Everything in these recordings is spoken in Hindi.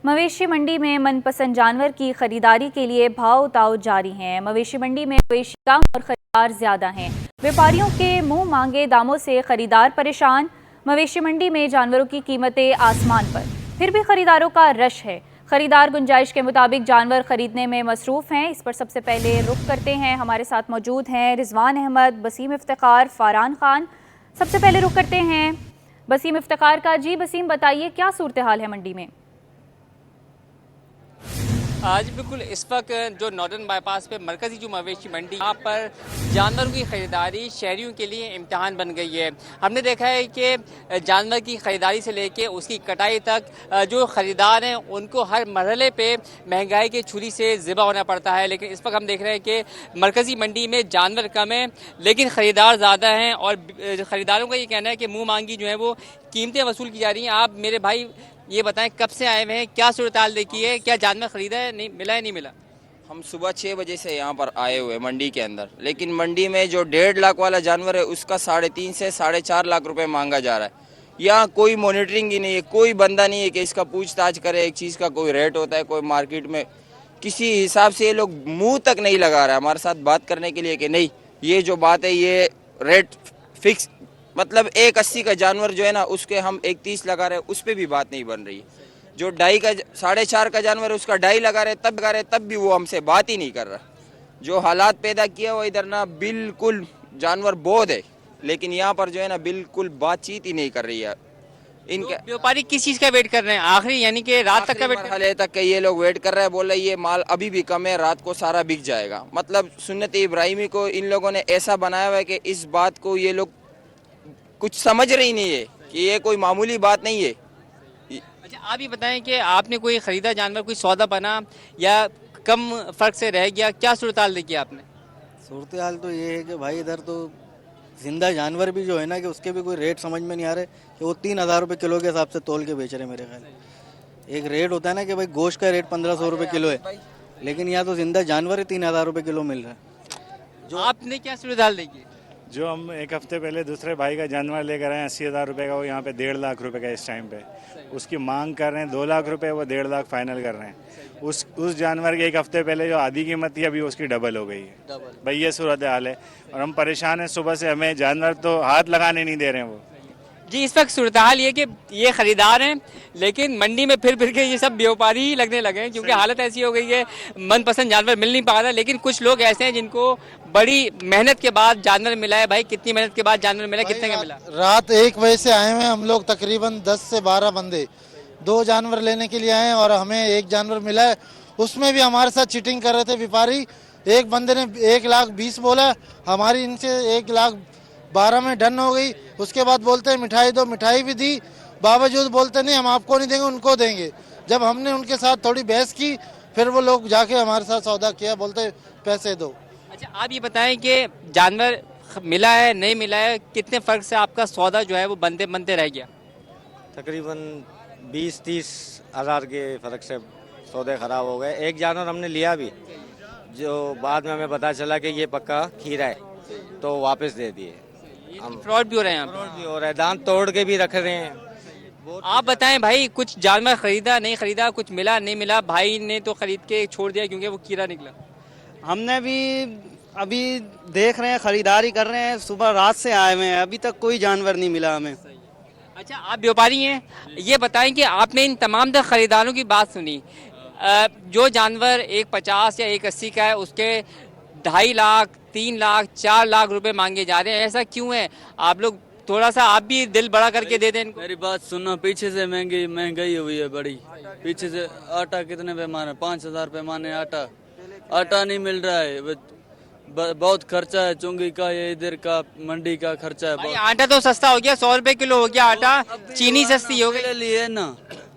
मवेशी मंडी में मनपसंद जानवर की खरीदारी के लिए भाव उताव जारी हैं। मवेशी मंडी में मवेशी कम और खरीदार ज्यादा हैं। व्यापारियों के मुंह मांगे दामों से खरीदार परेशान। मवेशी मंडी में जानवरों की कीमतें आसमान पर, फिर भी खरीदारों का रश है। खरीदार गुंजाइश के मुताबिक जानवर खरीदने में मसरूफ हैं। इस पर सबसे पहले रुख करते हैं, हमारे साथ मौजूद हैं रिजवान अहमद, बसीम इफ्तिखार, फारान खान। सबसे पहले रुख करते हैं बसीम इफ्तिखार का। जी बसीम, बताइए क्या सूरत हाल है मंडी में? आज बिल्कुल इस वक्त जो नॉर्दर्न बाईपास पे मरकजी जो मवेशी मंडी, यहाँ पर जानवरों की ख़रीदारी शहरियों के लिए इम्तिहान बन गई है। हमने देखा है कि जानवर की ख़रीदारी से लेके उसकी कटाई तक जो ख़रीदार हैं उनको हर मरहले पे महंगाई की छुरी से ज़िबा होना पड़ता है। लेकिन इस वक्त हम देख रहे हैं कि मरकजी मंडी में जानवर कम है लेकिन ख़रीदार ज़्यादा हैं और ख़रीदारों का ये कहना है कि मुँह मांगी जो है वो कीमतें वसूल की जा रही हैं। आप मेरे भाई ये बताएं, कब से आए हुए हैं, क्या सूरत हाल देखी है, क्या जानवर खरीदा है, नहीं मिला है, नहीं मिला? हम सुबह 6 बजे से यहाँ पर आए हुए मंडी के अंदर, लेकिन मंडी में जो 1.5 लाख वाला जानवर है उसका 3.5 से 4.5 लाख रुपए मांगा जा रहा है। यहाँ कोई मॉनिटरिंग ही नहीं है, कोई बंदा नहीं है कि इसका पूछताछ करे। एक चीज़ का कोई रेट होता है, कोई मार्केट में किसी हिसाब से ये लोग मुंह तक नहीं लगा रहा है हमारे साथ बात करने के लिए कि नहीं ये जो बात है ये रेट फिक्स, मतलब 1.80 का जानवर जो है ना उसके हम 1.30 लगा रहे हैं, उस पर भी बात नहीं बन रही है। जो 4.5 का जानवर है उसका 2.5 लगा रहे तब भी वो हमसे बात ही नहीं कर रहा। जो हालात पैदा किया वो इधर ना बिल्कुल जानवर बहुत है, लेकिन यहाँ पर जो है ना बिल्कुल बातचीत ही नहीं कर रही है। इनके व्यापारी किस चीज़ का वेट कर रहे हैं? आखिरी यानी कि रात तक का वेट मरहले तक के ये लोग वेट कर रहे हैं। बोल रहे ये माल अभी भी कम है, रात को सारा बिक जाएगा। मतलब सुन्नत इब्राहिमी को इन लोगों ने ऐसा बनाया हुआ है कि इस बात को ये लोग कुछ समझ रही नहीं है कि ये कोई मामूली बात नहीं है। अच्छा, आप ये बताएं कि आपने कोई ख़रीदा जानवर, कोई सौदा बना या कम फ़र्क से रह गया, क्या सूरत हाल देखी आपने? सूरत हाल तो ये है कि भाई इधर तो जिंदा जानवर भी जो है ना कि उसके भी कोई रेट समझ में नहीं आ रहे कि वो 3,000 रुपये किलो के हिसाब से तोल के बेच रहे हैं। मेरे ख्याल एक रेट होता है ना कि भाई गोश्त का रेट 1,500 रुपये किलो है, लेकिन यहाँ तो जिंदा जानवर ही 3,000 रुपये किलो मिल रहा है। जो आपने क्या सूरत हाल देखी? जो हम एक हफ्ते पहले दूसरे भाई का जानवर लेकर आए 80,000 रुपये का, वो यहाँ पे 1.5 लाख रुपए का इस टाइम पे उसकी मांग कर रहे हैं। 2 लाख रुपए, वो 1.5 लाख फाइनल कर रहे हैं। उस जानवर के एक हफ्ते पहले जो आधी कीमत थी अभी उसकी डबल हो गई है। भाई ये सूरत हाल है और हम परेशान हैं। सुबह से हमें जानवर तो हाथ लगाने नहीं दे रहे हैं वो। जी, इस वक्त सूरत हाल ये कि ये खरीदार हैं लेकिन मंडी में फिर के ये सब व्यापारी ही लगने लगे हैं, क्योंकि हालत ऐसी हो गई है मनपसंद जानवर मिल नहीं पा रहा। लेकिन कुछ लोग ऐसे हैं जिनको बड़ी मेहनत के बाद जानवर मिला है। भाई कितनी मेहनत के बाद जानवर मिला, कितने का मिला? रात 1 बजे से आए हुए हैं हम लोग, तकरीबन 10 से 12 बंदे 2 जानवर लेने के लिए आए हैं और हमें 1 जानवर मिला है। उसमें भी हमारे साथ चीटिंग कर रहे थे व्यापारी। एक बंदे ने 1,20,000 बोला, हमारी इनसे 1,12,000 में डन हो गई। उसके बाद बोलते हैं मिठाई दो, मिठाई भी दी, बावजूद बोलते नहीं हम आपको नहीं देंगे उनको देंगे। जब हमने उनके साथ थोड़ी बहस की फिर वो लोग जाके हमारे साथ सौदा किया, बोलते पैसे दो। अच्छा, आप ये बताएं कि जानवर मिला है, नहीं मिला है, कितने फ़र्क से आपका सौदा जो है वो बनते बनते रह गया? तकरीबन 20-30 हज़ार के फ़र्क से सौदे ख़राब हो गए। एक जानवर हमने लिया भी, जो बाद में हमें पता चला कि ये पक्का खीरा है, तो वापस दे दिए। हम फ्रॉड भी हो रहे हैं, फ्रॉड भी हो रहा है, दांत तोड़ के भी रख रहे हैं। आप बताएं भाई, कुछ जानवर खरीदा, नहीं खरीदा, कुछ मिला, नहीं मिला? भाई ने तो खरीद के छोड़ दिया क्योंकि वो कीड़ा निकला। हमने भी अभी देख रहे हैं, खरीदारी कर रहे हैं, सुबह रात से आए हुए हैं, अभी तक कोई जानवर नहीं मिला हमें। अच्छा, आप व्यापारी हैं, ये बताएं कि आपने इन तमाम तर खरीदारों की बात सुनी। जो जानवर 1,50 या 1,80 का है उसके 2.5 लाख, 3 लाख, 4 लाख रुपए मांगे जा रहे हैं, ऐसा क्यों है? आप लोग थोड़ा सा आप भी दिल बड़ा करके दे दें इनको। मेरी बात सुनो, पीछे से महंगाई हुई है बड़ी। पीछे से आटा कितने पैमाने, 5,000 पैमाने आटा नहीं मिल रहा है। बहुत खर्चा है, चुंगी का, ये इधर का मंडी का खर्चा है। आटा तो सस्ता हो गया, 100 रुपए किलो हो गया आटा। चीनी सस्ती हो गई। लिए ना,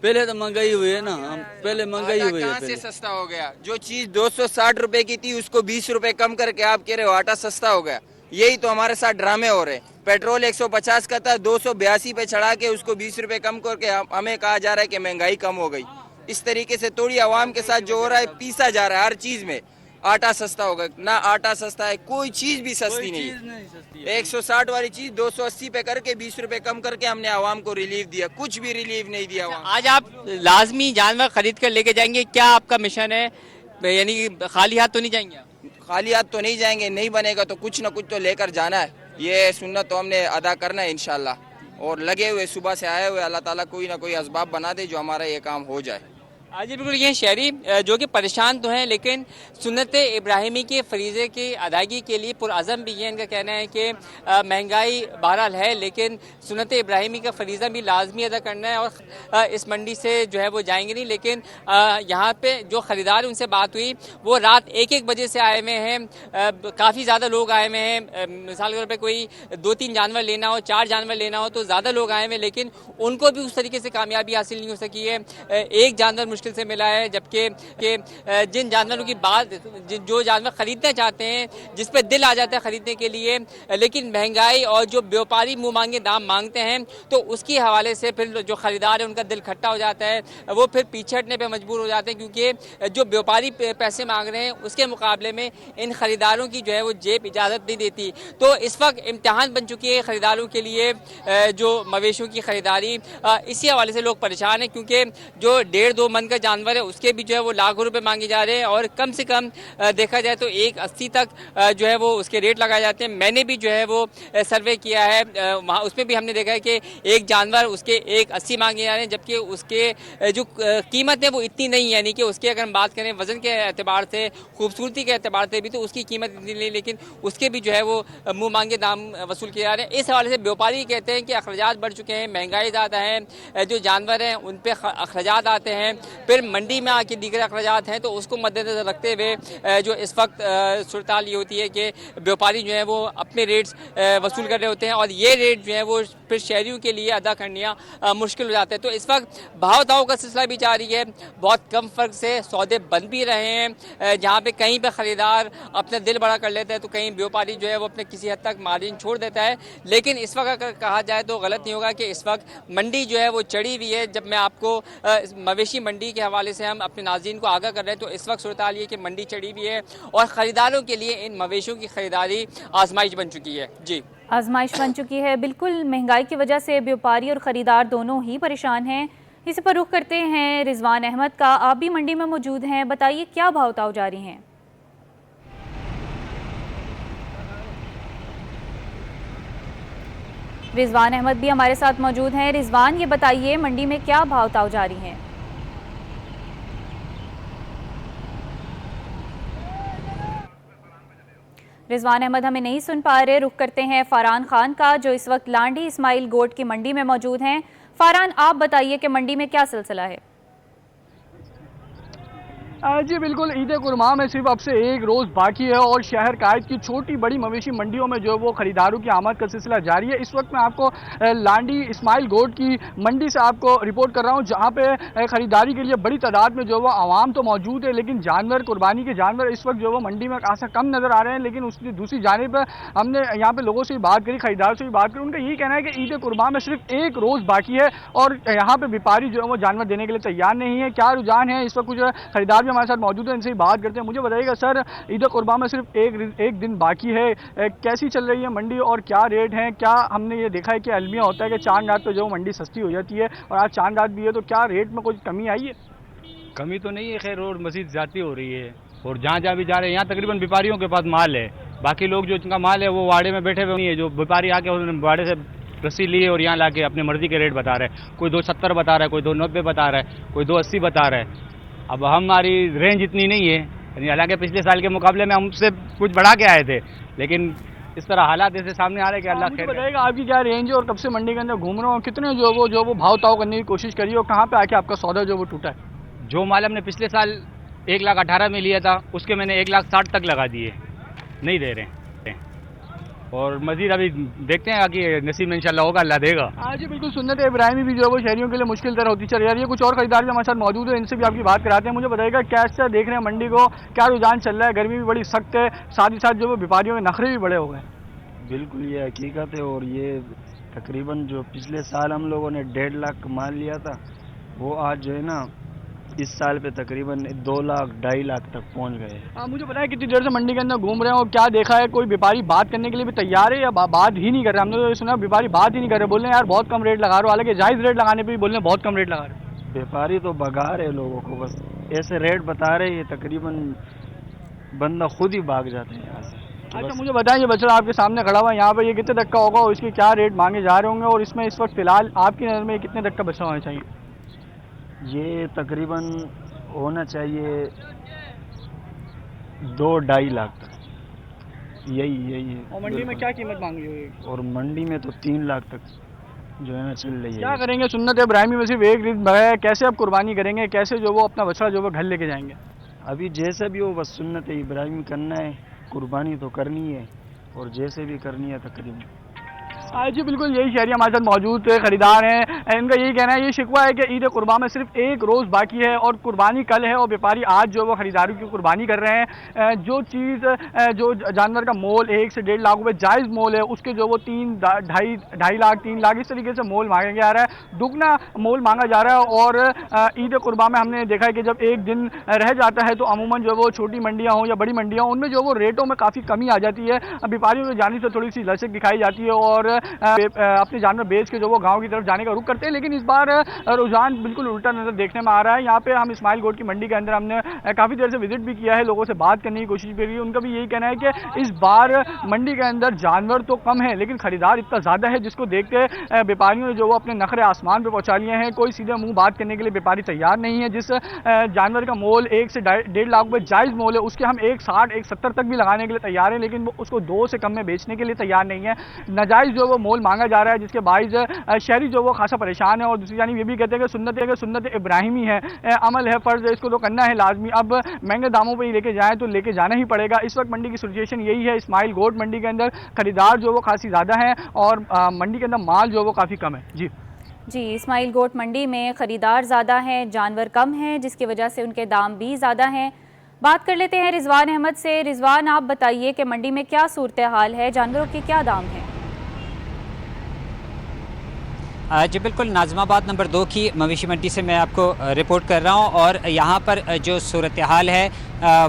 पहले तो महंगाई हुई है ना, पहले महंगाई हुई है। कहाँ से सस्ता हो गया? जो चीज 260 रुपए की थी उसको 20 रुपए कम करके आप कह रहे हो आटा सस्ता हो गया। यही तो हमारे साथ ड्रामे हो रहे हैं। पेट्रोल 150 का था, 282 पे चढ़ा के उसको 20 रुपए कम करके हमें कहा जा रहा है कि महंगाई कम हो गई। इस तरीके से थोड़ी आवाम के साथ जो हो रहा है पीसा जा रहा है हर चीज में। आटा सस्ता होगा ना, आटा सस्ता है, कोई चीज भी सस्ती नहीं है। 160 वाली चीज 280 पे करके 20 रुपए कम करके हमने आवाम को रिलीफ दिया, कुछ भी रिलीफ नहीं दिया। आज आप लाजमी जानवर खरीद कर लेके जाएंगे, क्या आपका मिशन है? यानी कि खाली हाथ तो नहीं जाएंगे आप? खाली हाथ तो नहीं जाएंगे, नहीं बनेगा तो कुछ ना कुछ तो लेकर जाना है, ये सुन्नत तो हमने अदा करना है इंशाल्लाह। और लगे हुए सुबह से आए हुए, अल्लाह ताला कोई ना कोई असबाब बना दे जो हमारा ये काम हो जाए। जी बिल्कुल, ये शहरी जो कि परेशान तो हैं लेकिन सुन्नत इब्राहिमी के फरीज़े की अदायगी के लिए पुरअज़म भी हैं। इनका कहना है कि महंगाई बहरहाल है लेकिन सुन्नत इब्राहिमी का फरीज़ा भी लाजमी अदा करना है और इस मंडी से जो है वो जाएंगे नहीं। लेकिन यहाँ पे जो ख़रीदार उनसे बात हुई वो रात 1-1 बजे से आए हुए हैं, काफ़ी ज़्यादा लोग आए हुए हैं। मिसाल के तौर पर कोई 2-3 जानवर लेना हो, 4 जानवर लेना हो तो ज़्यादा लोग आए हुए हैं, लेकिन उनको भी उस तरीके से कामयाबी हासिल नहीं हो सकी है। एक जानवर मुश्किल से मिला है, जबकि जिन जानवरों की बात, जो जानवर खरीदना चाहते हैं, जिस पे दिल आ जाता है खरीदने के लिए, लेकिन महंगाई और जो व्यापारी मुंह मांगे दाम मांगते हैं तो उसके हवाले से फिर जो खरीदार है उनका दिल खट्टा हो जाता है, वो फिर पीछे हटने पे मजबूर हो जाते हैं, क्योंकि जो व्यापारी पैसे मांग रहे हैं उसके मुकाबले में इन खरीदारों की जो है वो जेब इजाज़त नहीं देती। तो इस वक्त इम्तिहान बन चुकी है खरीदारों के लिए जो मवेशियों की खरीदारी। इसी हवाले से लोग परेशान हैं, क्योंकि जो 1.5-2 मन का जानवर है उसके भी जो है वो लाखों रुपए मांगे जा रहे हैं और कम से कम देखा जाए तो 180 तक जो है वो उसके रेट लगाए जाते हैं। मैंने भी जो है वो सर्वे किया है, वहाँ उसमें भी हमने देखा है कि एक जानवर उसके 180 मांगे जा रहे हैं, जबकि उसके जो कीमत है वो इतनी नहीं है। यानी कि उसके अगर हम बात करें वजन के एतबार से, खूबसूरती के एतबार से भी तो उसकी कीमत इतनी नहीं, लेकिन उसके भी जो है वो मुँह मांगे दाम वसूल किए जा रहे हैं। इस हवाले से व्यापारी कहते हैं कि अखराजात बढ़ चुके हैं, महंगाई ज़्यादा है, जो जानवर हैं उन पर अखराजात आते हैं, फिर मंडी में आके दीगर अखराजात हैं, तो उसको मद्देनजर रखते हुए जो इस वक्त सूरत हाल ये होती है कि व्यापारी जो है वो अपने रेट्स वसूल कर रहे होते हैं और ये रेट जो है वो फिर शहरियों के लिए अदा करना मुश्किल हो जाता है। तो इस वक्त भाव ताव का सिलसिला भी जारी है, बहुत कम फ़र्क से सौदे बन भी रहे हैं, जहाँ पे कहीं पे ख़रीदार अपना दिल बड़ा कर लेता है तो कहीं व्यापारी जो है वो अपने किसी हद तक मार्जिन छोड़ देता है। लेकिन इस वक्त अगर कहा जाए तो गलत नहीं होगा कि इस वक्त मंडी जो है वो चढ़ी हुई है। जब मैं आपको मवेशी मंडी के हवाले से हम अपने नाज़रीन को आगाह कर रहे हैं तो इस वक्त सूरत हाल ये कि मंडी चढ़ी हुई है और ख़रीदारों के लिए इन मवेशियों की ख़रीदारी आजमाइश बन चुकी है। जी, आजमाइश बन चुकी है। बिल्कुल, महंगाई की वजह से व्यापारी और ख़रीदार दोनों ही परेशान हैं। इसी पर रुख करते हैं रिजवान अहमद का। आप भी मंडी में मौजूद हैं, बताइए क्या भाव ताव जारी हैं? रिजवान अहमद भी हमारे साथ मौजूद हैं। रिजवान, ये बताइए मंडी में क्या भाव ताव जारी हैं? रिजवान अहमद हमें नहीं सुन पा रहे। रुख करते हैं फरहान खान का, जो इस वक्त लांडी इस्माइल गोट की मंडी में मौजूद हैं। फरहान, आप बताइए कि मंडी में क्या सिलसिला है? जी बिल्कुल, ईद कुरमा में सिर्फ अब से एक रोज़ बाकी है और शहर कायद की छोटी बड़ी मवेशी मंडियों में जो वो ख़रीदारों की आमद का सिलसिला जारी है। इस वक्त मैं आपको लांडी इस्माइल गोट की मंडी से आपको रिपोर्ट कर रहा हूँ, जहाँ पे ख़रीदारी के लिए बड़ी तादाद में जो वो आवाम तो मौजूद है, लेकिन जानवर, कुर्बानी के जानवर इस वक्त जो वो मंडी में खासा कम नज़र आ रहे हैं। लेकिन उसकी दूसरी जानिब हमने यहाँ पर लोगों से भी बात करी, ख़रीदारों से भी बात करी, उनका यही कहना है कि ईद कुरमा में सिर्फ एक रोज़ बाकी है और यहाँ पर व्यापारी जो है वो जानवर देने के लिए तैयार नहीं है। क्या रुझान है इस वक्त? कुछ खरीदार हमारे साथ मौजूद है, इनसे बात करते हैं। मुझे बताइएगा सर, ईद कुर्बा में सिर्फ एक दिन बाकी है, कैसी चल रही है मंडी और क्या रेट हैं? क्या हमने ये देखा है कि अलमिया होता है कि चांद रात पे जो मंडी सस्ती हो जाती है और आज चांद रात भी है, तो क्या रेट में कुछ कमी आई है? कमी तो नहीं है, खैर रोड मजीद जाती हो रही है और जहाँ जहाँ भी जा रहे हैं यहाँ तकरीबन व्यापारियों के पास माल है। बाकी लोग जो जिनका माल है वो वाड़े में बैठे हुए नहीं है, जो व्यापारी आके उन्होंने वाड़े से रस्सी लिए और यहाँ लाके अपनी मर्जी के रेट बता रहे हैं। कोई 270 बता रहा है, कोई 290 बता रहा है, कोई 280 बता रहा है। अब हमारी रेंज इतनी नहीं है, हालांकि पिछले साल के मुकाबले में हमसे कुछ बढ़ा के आए थे, लेकिन इस तरह हालात ऐसे सामने आ रहे हैं कि अल्लाह खैर बताएगा। आपकी क्या रेंज है और कब से मंडी के अंदर घूम रहे हो? कितने जो वो भाव ताव करने की कोशिश करी और कहाँ पे आके आपका सौदा जो वो टूटा है? जो माल हमने पिछले साल 1,18,000 में लिया था उसके मैंने 1,60,000 तक लगा दिए, नहीं दे रहे हैं और मजीद अभी देखते हैं कि नसीब में इंशाल्लाह होगा, अल्लाह देगा। जी बिल्कुल, सुन्नत इब्राहिमी भी जो है वो शहरियों के लिए मुश्किल तरह होती चल रही है। कुछ और खरीदार भी हमारे साथ मौजूद है, इनसे भी आपकी बात कराते हैं। मुझे बताइएगा कैसा देख रहे हैं मंडी को, क्या रुझान चल रहा है? गर्मी भी बड़ी सख्त है, साथ ही साथ जो वो व्यापारियों के नखरे भी बड़े हो गए। बिल्कुल ये हकीकत है और ये तकरीबन जो पिछले साल हम लोगों ने 1.5 लाख माल लिया था वो आज जो है ना इस साल पे तकरीबन 2 लाख 2.5 लाख तक पहुंच गए। मुझे पता है कितनी देर से मंडी के अंदर घूम रहे हैं और क्या देखा है, कोई व्यापारी बात करने के लिए भी तैयार है या बात ही नहीं कर रहे? हमने तो सुना व्यापारी बात ही नहीं कर रहे, बोल रहे हैं यार बहुत कम रेट लगा रहे हो, हालांकि जायज़ रेट लगाने पे भी बोल रहे हैं बहुत कम रेट लगा रहे हो। व्यापारी तो भगा रहे लोगों को, बस ऐसे रेट बता रहे हैं, तकरीबन बंदा खुद ही भाग जाते हैं यहाँ से। अच्छा मुझे बताएं, ये बछड़ा आपके सामने खड़ा हुआ है यहाँ पे, ये कितने तक का होगा और इसके क्या रेट मांगे जा रहे होंगे, और इसमें इस वक्त फिलहाल आपकी नज़र में कितने तक का बछड़ा होना चाहिए? ये तकरीबन होना चाहिए 2-2.5 लाख तक, यही है। और मंडी में क्या कीमत मांगी हुई है? और मंडी में तो 3 लाख तक जो है ना चल रही है। क्या करेंगे, सुन्नत इब्राहिमी में सिर्फ एक रिज़्क है, कैसे आप कुर्बानी करेंगे, कैसे जो वो अपना बछड़ा जो वो घर लेके जाएंगे? अभी जैसे भी हो बस सुन्नत इब्राहिमी करना है, कुर्बानी तो करनी है और जैसे भी करनी है तकरीबन। जी बिल्कुल, यही शहरी हमारे साथ मौजूद खरीदार हैं, इनका यही कहना है, ये शिकवा है कि ईद कुर्बा में सिर्फ एक रोज़ बाकी है और कुर्बानी कल है और व्यापारी आज जो वो खरीदारों की कुर्बानी कर रहे हैं। जो चीज़ जो जानवर का मोल 1 से 1.5 लाख रुपये जायज़ मोल है, उसके जो वो 2.5 लाख 3 लाख इस तरीके से मोल मांगा जा रहा है, दुगना मोल मांगा जा रहा है। और ईद कुर्बा में हमने देखा है कि जब एक दिन रह जाता है तो अमूमन जो वो छोटी मंडियाँ हों या बड़ी मंडियाँ हों, उनमें जो वो रेटों में काफ़ी कमी आ जाती है, व्यापारियों की जानिब से थोड़ी सी लचक दिखाई जाती है और अपने जानवर बेच के जो वो गांव की तरफ जाने का रुख करते हैं। लेकिन इस बार रुझान बिल्कुल उल्टा नजर देखने में आ रहा है। यहाँ पे हम इस्माइल गोट की मंडी के अंदर हमने काफ़ी देर से विजिट भी किया है, लोगों से बात करने की कोशिश भी की, उनका भी यही कहना है कि इस बार मंडी के अंदर जानवर तो कम है लेकिन खरीदार इतना ज़्यादा है, जिसको देखते व्यापारियों ने जो वो अपने नखरे आसमान पर पहुँचा लिए हैं। कोई सीधे मुँह बात करने के लिए व्यापारी तैयार नहीं है। जिस जानवर का मोल 1 से 1.5 लाख रुपये जायज़ मोल है, उसके हम 1.60 1.70 तक भी लगाने के लिए तैयार हैं, लेकिन वो उसको 2 से कम में बेचने के लिए तैयार नहीं है। नाजायज़ जो वो मोल मांगा जा रहा है, जिसके बाइज शहरी जो वो खासा परेशान है। और दूसरी जानिब ये भी कहते हैं कि सुन्नत इब्राहिमी है, अमल है, फ़र्ज है, इसको तो करना है लाजमी। अब महंगे दामों पे ही लेके जाएँ तो लेके जाना ही पड़ेगा। इस वक्त मंडी की सिचुएशन यही है। इस्माइल गोट मंडी के अंदर खरीदार जो वो खासी ज़्यादा हैं और मंडी के अंदर माल जो वो काफ़ी कम है। जी इस्माइल गोट मंडी में ख़रीदार ज़्यादा हैं, जानवर कम हैं, जिसकी वजह से उनके दाम भी ज़्यादा हैं। बात कर लेते हैं रिजवान अहमद से। रिजवान, आप बताइए कि मंडी में क्या सूरत हाल है, जानवरों के क्या दाम हैं? जी बिल्कुल, नाज़िमाबाद नंबर 2 की मवेशी मंडी से मैं आपको रिपोर्ट कर रहा हूँ और यहाँ पर जो सूरत हाल है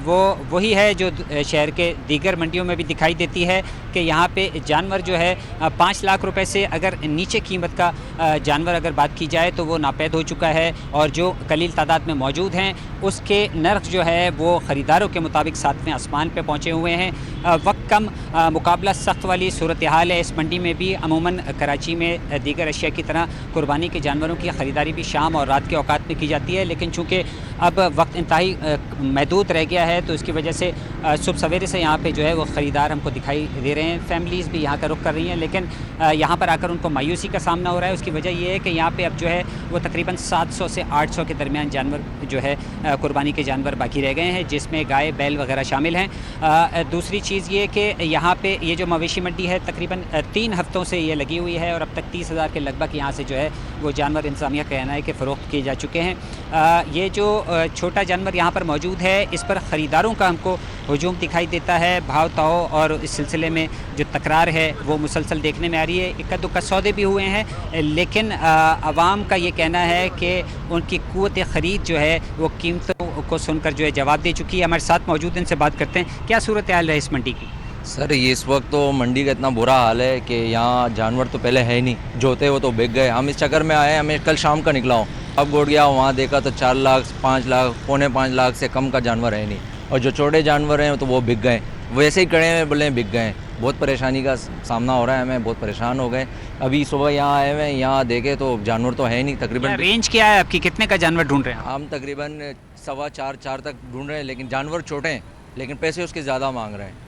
वो वही है जो शहर के दीगर मंडियों में भी दिखाई देती है कि यहाँ पे जानवर जो है 5 लाख रुपए से अगर नीचे कीमत का जानवर अगर बात की जाए तो वो नापैद हो चुका है और जो कलील तादाद में मौजूद हैं उसके नर्ख जो है वो ख़रीदारों के मुताबिक 7वें आसमान पे पहुँचे हुए हैं। वक्त कम मुकाबला सख्त वाली सूरत हाल है इस मंडी में भी। अमूमन कराची में दीगर अशिया की तरह कुर्बानी के जानवरों की ख़रीदारी भी शाम और रात के औकात में की जाती है, लेकिन चूँकि अब वक्त इंतहाई महदूद रह गया है तो इसकी वजह से सुबह सवेरे से यहाँ पे जो है वो ख़रीदार हमको दिखाई दे रहे हैं। फैमिलीज़ भी यहाँ का रुख कर रही हैं, लेकिन यहाँ पर आकर उनको मायूसी का सामना हो रहा है। उसकी वजह ये है कि यहाँ पे अब जो है वो तकरीबन 700 से 800 के दरमियान जानवर जो है कुर्बानी के जानवर बाकी रह गए हैं, जिसमें गाय बैल वगैरह शामिल हैं। दूसरी चीज़ ये कि यहाँ पे ये जो मवेशी मंडी है तकरीबन 3 हफ्तों से ये लगी हुई है और अब तक 30,000 के लगभग यहाँ से जो है वो जानवर इंतज़ामिया का कहना है कि फ़रोख्त किए जा चुके हैं। ये जो छोटा जानवर यहाँ पर मौजूद है इस पर ख़रीदारों का हमको हजूम दिखाई देता है। भाव ताव और इस सिलसिले में जो तकरार है वो मुसलसल देखने में आ रही है। इक्का दुक्का सौदे भी हुए हैं, लेकिन आवाम का ये कहना है कि उनकी क़ुव्वत ख़रीद जो है वो कीमतों को सुनकर जो है जवाब दे चुकी है। हमारे साथ मौजूद इनसे बात करते हैं, क्या सूरत हाल है इस मंडी की? सर ये इस वक्त तो मंडी का इतना बुरा हाल है कि यहाँ जानवर तो पहले है ही नहीं, जो होते वो तो बिक गए। हम इस चक्कर में आए, हमें कल शाम का निकला हूँ, अब गोड़ गया वहाँ देखा तो 4 लाख 5 लाख 4.25 लाख से कम का जानवर है नहीं, और जो छोटे जानवर हैं तो वो बिक गए, वैसे ही खड़े हैं बोले बिक गए। बहुत परेशानी का सामना हो रहा है, हमें बहुत परेशान हो गए। अभी सुबह यहाँ आए हुए हैं, यहाँ देखे तो जानवर तो है नहीं। तकरीबन रेंज क्या है आपकी, कितने का जानवर ढूंढ रहे हैं? हम तकरीबन 4.25 तक ढूंढ रहे हैं, लेकिन जानवर छोटे हैं लेकिन पैसे उसके ज़्यादा मांग रहे हैं।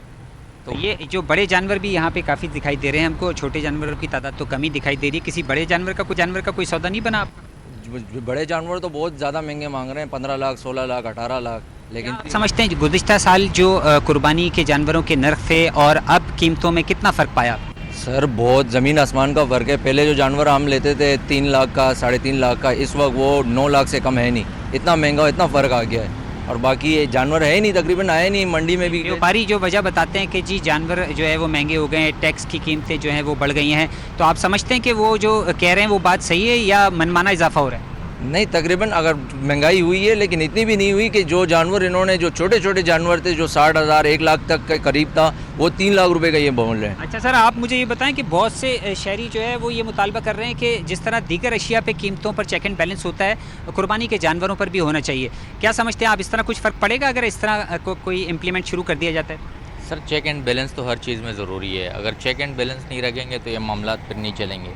तो ये जो बड़े जानवर भी यहाँ पे काफ़ी दिखाई दे रहे हैं हमको, छोटे जानवरों की तादाद तो कमी दिखाई दे रही है। किसी बड़े जानवर का कोई सौदा नहीं बना आपका? बड़े जानवर तो बहुत ज़्यादा महंगे मांग रहे हैं, 15 लाख 16 लाख 18 लाख। लेकिन समझते हैं गुज़िश्ता साल जो कुर्बानी के जानवरों के नर्ख थे और अब कीमतों में कितना फ़र्क पाया? सर बहुत ज़मीन आसमान का फ़र्क है। पहले जो जानवर हम लेते थे 3 लाख का 3.5 लाख का, इस वक्त वो 9 लाख से कम है नहीं। इतना महंगा, इतना फ़र्क आ गया है। और बाकी ये जानवर है नहीं, तकरीबन आए नहीं मंडी में भी। व्यापारी जो वजह बताते हैं कि जी जानवर जो है वो महंगे हो गए हैं, टैक्स की कीमतें जो हैं वो बढ़ गई हैं, तो आप समझते हैं कि वो जो कह रहे हैं वो बात सही है या मनमाना इजाफा हो रहा है? नहीं, तकरीबन अगर महंगाई हुई है लेकिन इतनी भी नहीं हुई कि जो जानवर इन्होंने, जो छोटे छोटे जानवर थे जो 60,000 1 लाख तक के करीब था, वो 3 लाख रुपए का ये मूल्य है। अच्छा सर, आप मुझे ये बताएं कि बहुत से शहरी जो है वो ये मुतालबा कर रहे हैं कि जिस तरह दीगर अशिया पे कीमतों पर चेक एंड बैलेंस होता है, कुर्बानी के जानवरों पर भी होना चाहिए। क्या समझते हैं आप, इस तरह कुछ फ़र्क पड़ेगा अगर इस तरह कोई इम्प्लीमेंट शुरू कर दिया जाता है? सर, चेक एंड बैलेंस तो हर चीज़ में ज़रूरी है। अगर चेक एंड बैलेंस नहीं रखेंगे तो ये मामला फिर नहीं चलेंगे।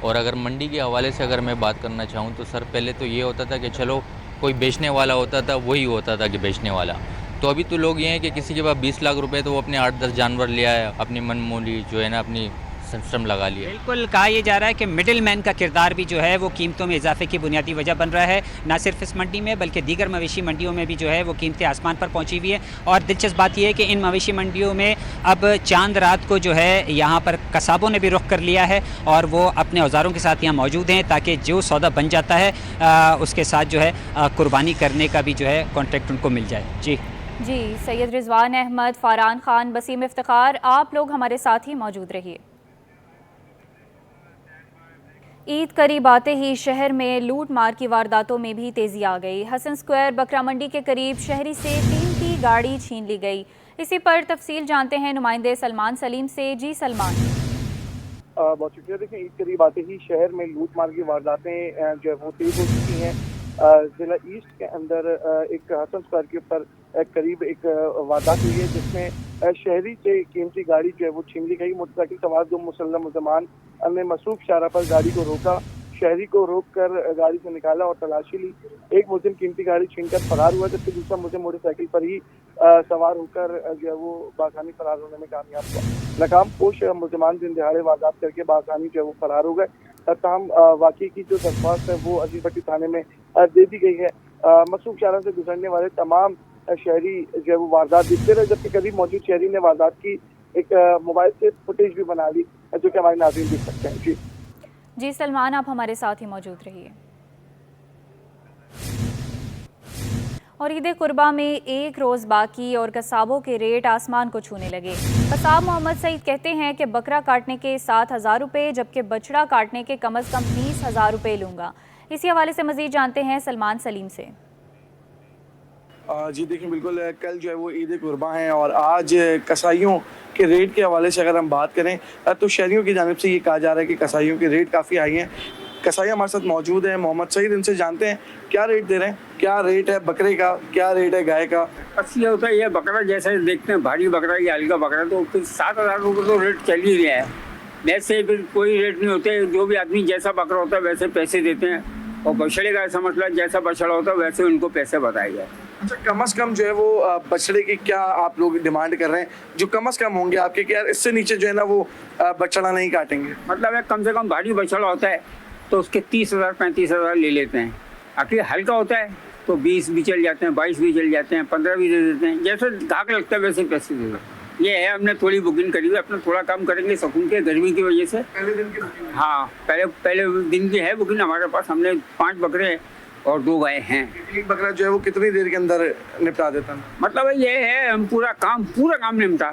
और अगर मंडी के हवाले से अगर मैं बात करना चाहूँ तो सर, पहले तो ये होता था कि चलो कोई बेचने वाला होता था, वही होता था कि बेचने वाला। तो अभी तो लोग ये हैं कि किसी के पास 20 लाख रुपए तो वो अपने 8-10 जानवर ले आया, अपनी मनमोली जो है ना अपनी सिस्टम लगा लिया। बिल्कुल, कहा यह जा रहा है कि मिडिल मैन का किरदार भी जो है वो कीमतों में इजाफे की बुनियादी वजह बन रहा है, ना सिर्फ इस मंडी में बल्कि दीगर मवेशी मंडियों में भी जो है वो कीमतें आसमान पर पहुंची हुई है। और दिलचस्प बात यह है कि इन मवेशी मंडियों में अब चांद रात को जो है यहाँ पर कसाबों ने भी रुख कर लिया है और वो अपने औजारों के साथ यहाँ मौजूद हैं, ताकि जो सौदा बन जाता है उसके साथ जो है कुर्बानी करने का भी जो है कॉन्ट्रैक्ट उनको मिल जाए। जी सैयद रिजवान अहमद, फ़ारान खान, बसीम इफ्तिखार, आप लोग हमारे साथ ही मौजूद रहिए। ईद करीब आते ही शहर में लूट मार की वारदातों में भी तेज़ी आ गई। हसन स्क्वायर बकरा मंडी के करीब शहरी से 3 की गाड़ी छीन ली गई। इसी पर तफसील जानते हैं नुमाइंदे सलमान सलीम से। जी सलमान। बहुत शुक्रिया। देखिए, ईद करीब आते ही शहर में लूट मार की वारदातें जो है वो तेज हो चुकी हैं। जिला ईस्ट के अंदर एक हसन स्क्वायर के ऊपर करीब एक वारदात हुई है जिसमें शहरी से कीमती गाड़ी जो है वो छीन ली गई। मोटरसाइकिल सवार 2 मुसल्लम मुलजमान ने मसरूफ शारा पर गाड़ी को रोका, शहरी को रोककर गाड़ी से निकाला और तलाशी ली। एक मुलजिम कीमती गाड़ी छीनकर फरार हुआ, जबकि दूसरा मुलजिम मोटरसाइकिल पर ही सवार होकर जो है वो बासानी फरार होने में कामयाब हुआ। नाकाम पोश मुलजमान दिन दिहाड़े वारदात करके बासानी जो है वो फरार हो गए। तमाम वाकई की जो दरख्वास्त है वो अजीम भट्टी थाने में दे दी गई है। मसरूफ शारा से गुजरने वाले तमाम शहरी जो है वो वारदात दिखते रहे, जबकि करीब मौजूद शहरी ने वारदात की एक मोबाइल से फुटेज भी बना ली जो कि हमारे नाज़रीन देख सकते हैं। जी सलमान, आप हमारे साथ ही मौजूद रहिए। और ईद कुर्बा में एक रोज़ बाकी और कसाबों के रेट आसमान को छूने लगे। कसाब मोहम्मद सईद कहते हैं कि बकरा काटने के 7,000 रुपये, जबकि बछड़ा काटने के कम अज़ कम 20,000 रुपये लूँगा। इसी हवाले से मज़ीद जानते हैं सलमान सलीम से। जी देखिए, बिल्कुल कल जो है वो ईद कुर्बा है और आज कसाईयों के रेट के हवाले से अगर हम बात करें तो शहरियों की जानिब से ये कहा जा रहा है कि कसाईयों के रेट काफ़ी हाई हैं। कसाई हमारे साथ मौजूद है मोहम्मद सईद, इनसे जानते हैं क्या रेट दे रहे हैं, क्या रेट है बकरे का, क्या रेट है गाय का। असली होता है ये बकरा जैसे देखते हैं भारी बकरा या हल्का बकरा तो फिर 7,000 रुपये तो रेट चल ही रहा है। वैसे फिर कोई रेट नहीं होते, जो भी आदमी जैसा बकरा होता है वैसे पैसे देते हैं। और बछड़े का ऐसा मसला, जैसा बछड़ा होता है वैसे उनको पैसे बताए जाए। अच्छा, कम से कम जो है वो बछड़े की क्या आप लोग डिमांड कर रहे हैं, जो कम से कम होंगे आपके, क्या इससे नीचे जो है ना वो बछड़ा नहीं काटेंगे? मतलब है कम से कम भारी बछड़ा होता है तो उसके 30,000 35,000 ले लेते हैं। आखिर हल्का होता है तो 20 भी चल जाते हैं, 22 भी चल जाते हैं, 15 भी दे देते हैं। जैसे धाक लगता है वैसे पैसे दे दो। ये है, हमने थोड़ी बुकिंग करी हुई, अपना थोड़ा कम करेंगे सकून के गर्मी की वजह से। पहले दिन की बुकिंग? हाँ, पहले दिन की है बुकिंग हमारे पास। हमने 5 बकरे और 2 गाय हैं। एक बकरा जो है वो कितनी देर के अंदर निपटा देता है? मतलब ये है, हम पूरा काम निपटा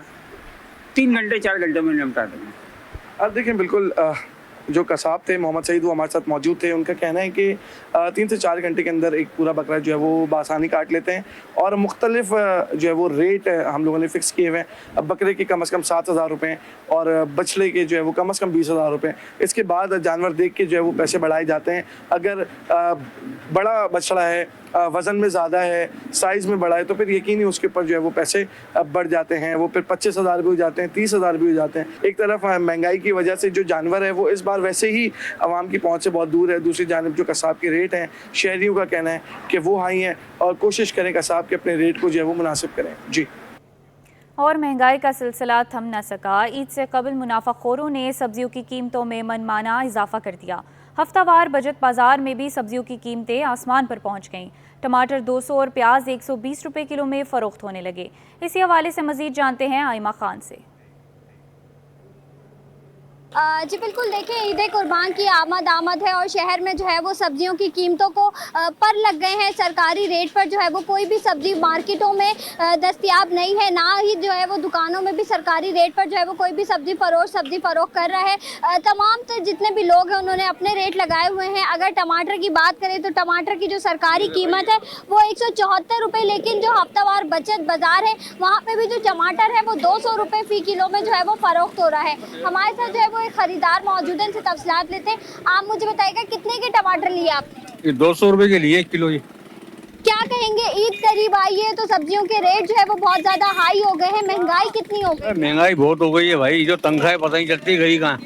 3 घंटे 4 घंटे में निपटा देंगे। अब देखिए, बिल्कुल जो कसाब थे मोहम्मद सईद वो हमारे साथ मौजूद थे। उनका कहना है कि 3 से 4 घंटे के अंदर एक पूरा बकरा जो है वो बासानी काट लेते हैं और मुख्तलिफ जो है वो रेट हम लोगों ने फ़िक्स किए हुए हैं। अब बकरे के कम से कम 7,000 रुपये और बछड़े के जो है वो कम से कम 20,000 रुपये। इसके बाद जानवर देख के जो है वो पैसे बढ़ाए जाते हैं। अगर बड़ा बछड़ा है, वज़न में ज़्यादा है, साइज़ में बड़ा है, तो फिर यकीनी उसके ऊपर जो है वो पैसे बढ़ जाते हैं। वो फिर 25,000 भी हो जाते हैं, 30,000 भी हो जाते हैं। एक तरफ महंगाई की वजह से जो जानवर है वो इस बार वैसे ही आवाम की पहुंच से बहुत दूर है। दूसरी जानिब जो कसाब के रेट हैं, शहरियों का कहना है कि वो हाई हैं और कोशिश करें कसाब के अपने रेट को जो है वो मुनासिब करें। जी। और महंगाई का सिलसिला थम न सका। ईद से कबल मुनाफाखोरों ने सब्जियों की कीमतों में मनमाना इजाफा कर दिया। हफ्तावार बजट बाजार में भी सब्जियों की कीमतें आसमान पर पहुंच गईं। टमाटर 200 और प्याज 120 रुपये किलो में फ़रोख्त होने लगे। इसी हवाले से मज़ीद जानते हैं आइमा खान से। जी बिल्कुल, देखिए ईद कुर्बान की आमद है और शहर में जो है वो सब्जियों की कीमतों को पर लग गए हैं। सरकारी रेट पर जो है वो कोई भी सब्जी मार्केटों में दस्तयाब नहीं है, ना ही जो है वो दुकानों में भी सरकारी रेट पर जो है वो कोई भी सब्जी फरोख्त कर रहा है। तमाम तो जितने भी लोग हैं उन्होंने अपने रेट लगाए हुए हैं। अगर टमाटर की बात करें तो टमाटर की जो सरकारी कीमत है वो 174 रुपये, लेकिन जो हफ्तावार बचत बाजार है वहाँ पे भी जो टमाटर है वो 200 रुपये फ़ी किलो में जो है वो फरोख्त हो रहा है। हमारे साथ जो है वो एक खरीदार मौजूद है, इनसे तफसीलात लेते हैं। आप मुझे बताइएगा कितने के टमाटर लिए आपने? 200 रुपये के लिए 1 किलो। ये क्या कहेंगे, ईद करीब आई है तो सब्जियों के रेट जो है वो बहुत ज्यादा हाई हो गए हैं, महंगाई कितनी हो गई? महंगाई बहुत हो गई है भाई, जो तनख्वाह पता नहीं चलती गई कहाँ।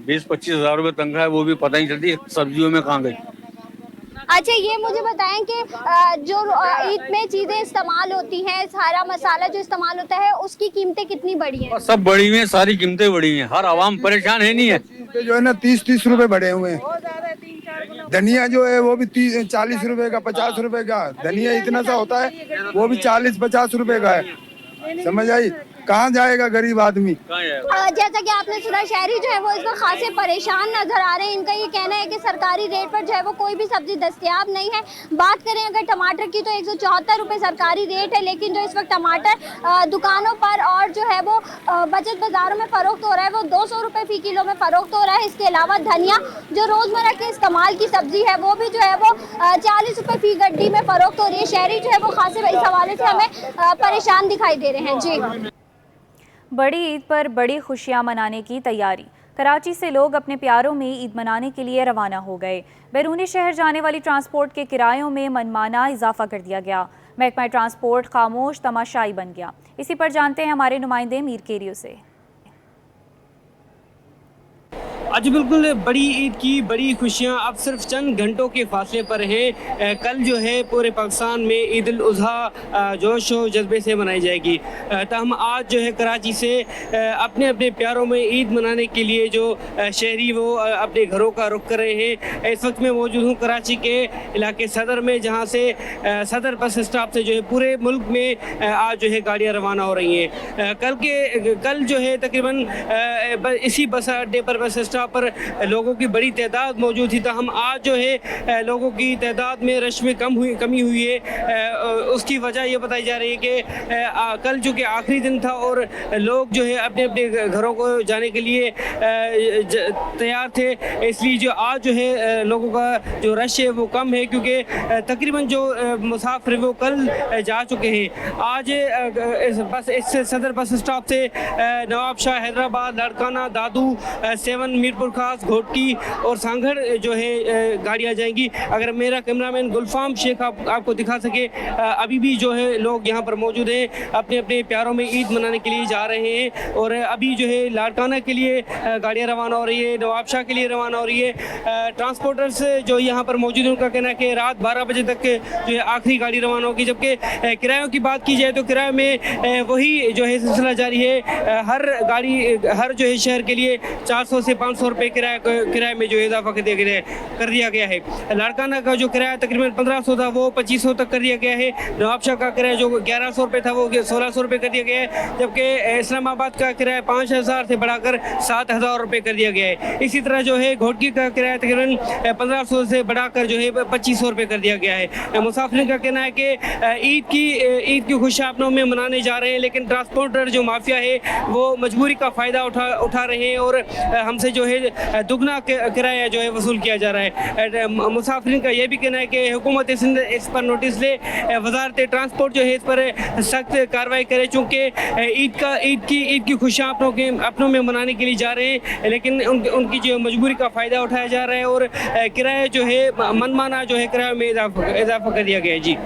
20-25 हज़ार रुपये तनख्वाह है, वो भी पता नहीं चलती सब्जियों में कहाँ गई। अच्छा, ये मुझे बताएं कि जो ईद में चीजें इस्तेमाल होती हैं, सारा मसाला जो इस्तेमाल होता है उसकी कीमतें कितनी बढ़ी हैं? सब बढ़ी हुई है, सारी कीमतें बढ़ी हैं, हर आवाम परेशान है नहीं है। जो है ना 30-30 रुपए बढ़े हुए हैं। धनिया जो है वो भी 40 रुपए का, 50 रुपए का। धनिया इतना सा होता है वो भी 40-50 रुपए का है। समझ आई? कहाँ जाएगा गरीब आदमी? जैसा कि आपने सुना, शहरी जो है वो इसमें खासे परेशान नजर आ रहे हैं। इनका ये कहना है कि सरकारी रेट पर जो है वो कोई भी सब्जी दस्तयाब नहीं है। बात करें अगर टमाटर की तो 174 रुपये सरकारी रेट है, लेकिन जो इस वक्त टमाटर दुकानों पर और जो है वो बचत बाजारों में फरोख्त हो रहा है वो 200 रुपये फ़ी किलो में फरोख्त हो रहा है। इसके अलावा धनिया जो रोजमर्रा के इस्तेमाल की सब्जी है वो भी जो है वो 40 रुपये फ़ी गड्डी में फरोख्त हो रही है। शहरी जो है वो खासे इस हवाले से हमें परेशान दिखाई दे रहे हैं। जी, बड़ी ईद पर बड़ी खुशियां मनाने की तैयारी। कराची से लोग अपने प्यारों में ईद मनाने के लिए रवाना हो गए। बैरूनी शहर जाने वाली ट्रांसपोर्ट के किरायों में मनमाना इजाफा कर दिया गया। महकमा ट्रांसपोर्ट खामोश तमाशाई बन गया। इसी पर जानते हैं हमारे नुमाइंदे मीर केरियो से। आज बिल्कुल बड़ी ईद की बड़ी खुशियां अब सिर्फ चंद घंटों के फासले पर हैं। कल जो है पूरे पाकिस्तान में ईद उल अज़हा जोश और जज्बे से मनाई जाएगी। तहम आज जो है कराची से अपने अपने प्यारों में ईद मनाने के लिए जो शहरी वो अपने घरों का रुख कर रहे हैं। इस वक्त मैं मौजूद हूँ कराची के इलाके सदर में, जहाँ से सदर बस स्टॉप से जो है पूरे मुल्क में आज जो है गाड़ियाँ रवाना हो रही हैं। कल जो है तकरीबन इसी बस अड्डे पर बस स्टॉप पर लोगों की बड़ी तादाद मौजूद थी। तो हम आज जो है लोगों की तादाद में रश में कमी हुई है। उसकी वजह ये बताई जा रही है कि कल जो कि आखिरी दिन था और लोग जो है अपने अपने घरों को जाने के लिए तैयार थे, इसलिए जो आज जो है लोगों का जो रश है वो कम है, क्योंकि तकरीबन जो मुसाफिर वो कल जा चुके हैं। आज इस सदर बस स्टॉप से नवाब शाह, हैदराबाद, लाड़काना, दादू, 7 मीरपुर खास, घोटकी और सांगड़ जो है गाड़ियाँ जाएंगी। अगर मेरा कैमरामैन गुलफाम शेख आपको दिखा सके, अभी भी जो है लोग यहाँ पर मौजूद हैं, अपने अपने प्यारों में ईद मनाने के लिए जा रहे हैं। और अभी जो है लाड़काना के लिए गाड़ियाँ रवाना हो रही है, नवाब शाह के लिए रवाना हो रही है। ट्रांसपोर्टर्स जो यहाँ पर मौजूद हैं उनका कहना है कि रात 12 बजे तक जो है आखिरी गाड़ी रवाना होगी। जबकि किरायों की बात की जाए तो किराए में वही जो है सिलसिला जारी है। हर जो है शहर के लिए 400 से 500 रुपये किराए में जो इजाफा कर दिया गया है। लाड़काना का जो किराया तकरीबन 1500 था वो 2500 तक कर दिया गया है। नवाबशाह का किराया जो 1100 रुपये था वो 1600 रुपये कर दिया गया है। जबकि इस्लामाबाद का किराया 5000 से बढ़ाकर 7000 रुपये कर दिया गया है। इसी तरह जो है घोटकी का किराया तकरीबन 1500 से बढ़ाकर जो है 2500 रुपये कर दिया गया है। मुसाफिर का कहना है कि ईद की खुशियाँ अपनों में मनाने जा रहे हैं, लेकिन ट्रांसपोर्टर जो माफिया है वो मजबूरी का फ़ायदा उठा रहे हैं और हमसे जो है दुगना किराया जो है वसूल किया जा रहा है। मुसाफिर का यह भी कहना है कि हुकूमत सिंध इस पर नोटिस ले, वजारत ट्रांसपोर्ट जो है इस पर सख्त कार्रवाई करे, चूँकि ईद की खुशियाँ अपनों में मनाने के लिए जा रहे हैं, लेकिन उनकी जो मजबूरी का फ़ायदा उठाया जा रहा है और किराया जो है मनमाना जो है किराए में इजाफा कर दिया गया है। जी।